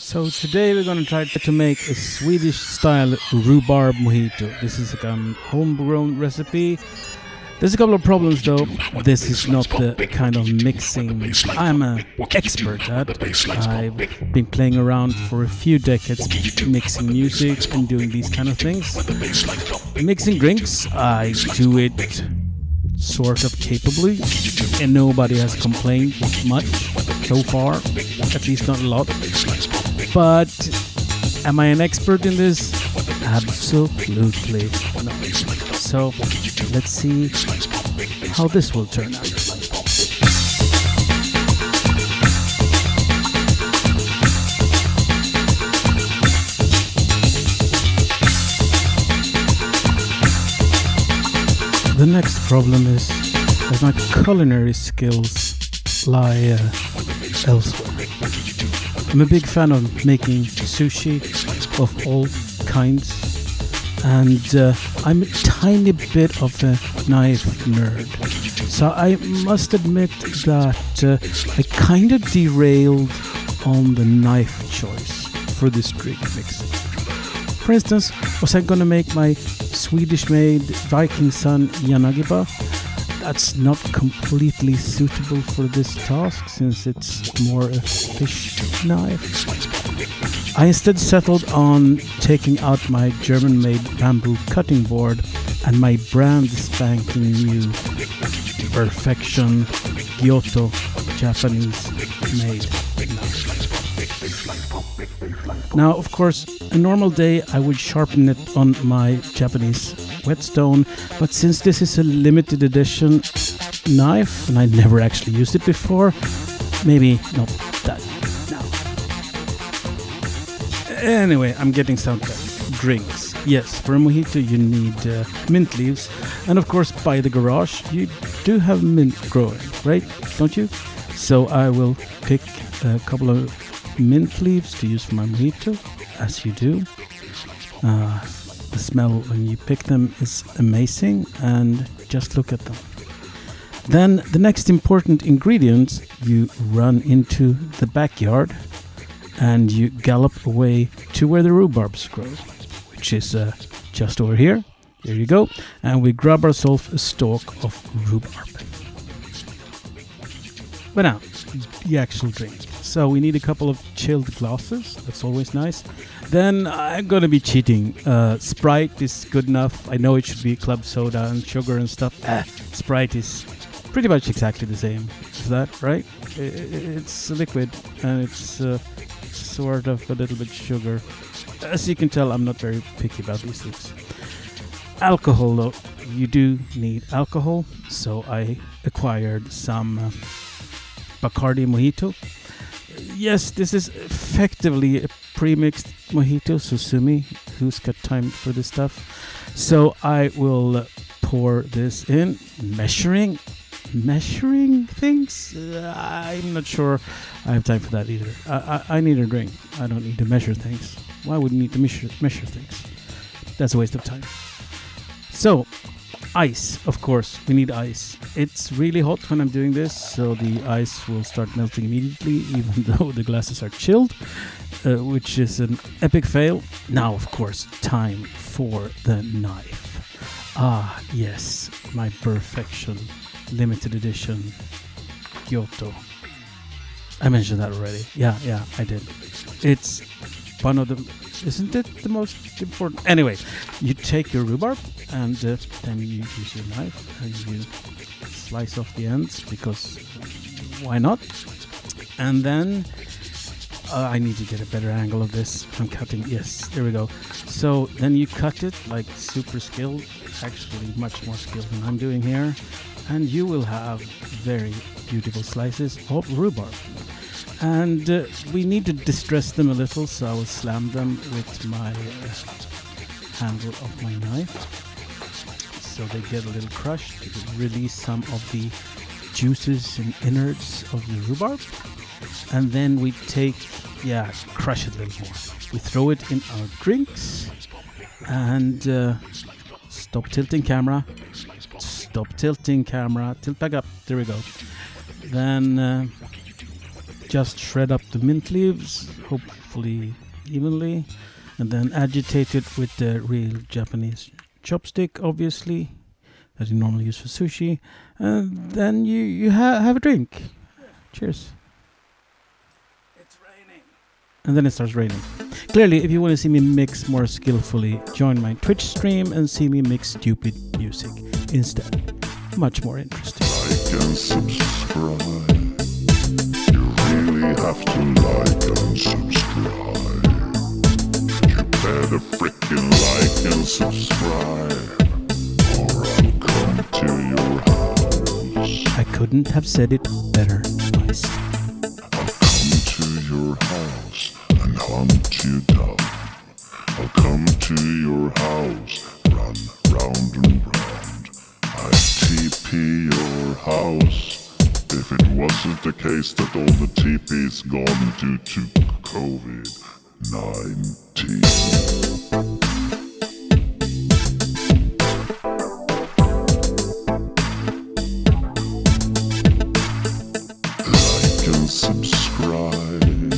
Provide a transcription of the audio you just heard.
So today we're going to try to make a Swedish style rhubarb mojito. This is a homegrown recipe. There's a couple of problems though. This is not the kind of mixing I'm an expert at. I've been playing around for a few decades mixing music and doing these kind of things. Mixing drinks, I do it sort of capably and nobody has complained much so far, at least not a lot. But am I an expert in this? Absolutely not. So let's see how this will turn out. The next problem is that my culinary skills lie elsewhere. I'm a big fan of making sushi of all kinds, and I'm a tiny bit of a knife nerd. So I must admit that I kind of derailed on the knife choice for this drink mix. For instance, was I gonna make my Swedish-made Viking Sun Yanagiba? That's not completely suitable for this task since it's more a fish knife. I instead settled on taking out my German-made bamboo cutting board and my brand spanking new Perfection Kyoto Japanese-made knife. Now, of course, a normal day I would sharpen it on my Japanese whetstone, but since this is a limited edition knife and I never actually used it before, maybe not that now. Anyway, I'm getting sidetracked. Drinks. Yes, for a mojito you need mint leaves, and of course by the garage you do have mint growing, right? Don't you? So I will pick a couple of mint leaves to use for my mojito, as you do. The smell when you pick them is amazing, and just look at them. Then the next important ingredient, you run into the backyard and you gallop away to where the rhubarbs grow, which is just over here. There you go. And we grab ourselves a stalk of rhubarb. But now, the actual drink. So we need a couple of chilled glasses. That's always nice. Then I'm going to be cheating. Sprite is good enough. I know it should be club soda and sugar and stuff. Sprite is pretty much exactly the same as that, right? It's a liquid and it's sort of a little bit sugar. As you can tell, I'm not very picky about these things. Alcohol, though. You do need alcohol. So I acquired some Bacardi Mojito. Yes, this is effectively a pre-mixed mojito, so sue me, who's got time for this stuff? So I will pour this in, measuring things? I'm not sure I have time for that either. I need a drink. I don't need to measure things. Why would you need to measure things? That's a waste of time. So, ice, of course, we need ice. It's really hot when I'm doing this, so the ice will start melting immediately, even though the glasses are chilled, which is an epic fail. Now, of course, time for the knife. Ah, yes, my Perfection limited edition Kyoto. I mentioned that already. Yeah, I did. It's one of the... Isn't it the most important? Anyway, you take your rhubarb and then you use your knife and you slice off the ends because why not? And then I need to get a better angle of this. I'm cutting. Yes, there we go. So then you cut it like super skilled, actually much more skilled than I'm doing here, and you will have very beautiful slices of rhubarb. And we need to distress them a little, so I will slam them with my handle of my knife so they get a little crushed to release some of the juices and innards of the rhubarb. And then we crush it a little more. We throw it in our drinks and stop tilting camera. Tilt back up. There we go. Then just shred up the mint leaves, hope skillfully, evenly, and then agitate it with the real Japanese chopstick, obviously, that you normally use for sushi. And then you have a drink. Cheers. It's raining. And then it starts raining. Clearly, if you want to see me mix more skillfully, join my Twitch stream and see me mix stupid music instead. Much more interesting. Like and subscribe. You really have to like and subscribe. You better freaking like and subscribe, or I'll come to your house. I couldn't have said it better myself. I'll come to your house and hunt you down. I'll come to your house, run round and round. I'd TP your house if it wasn't the case that all the TP's gone due to COVID-19. Like and subscribe.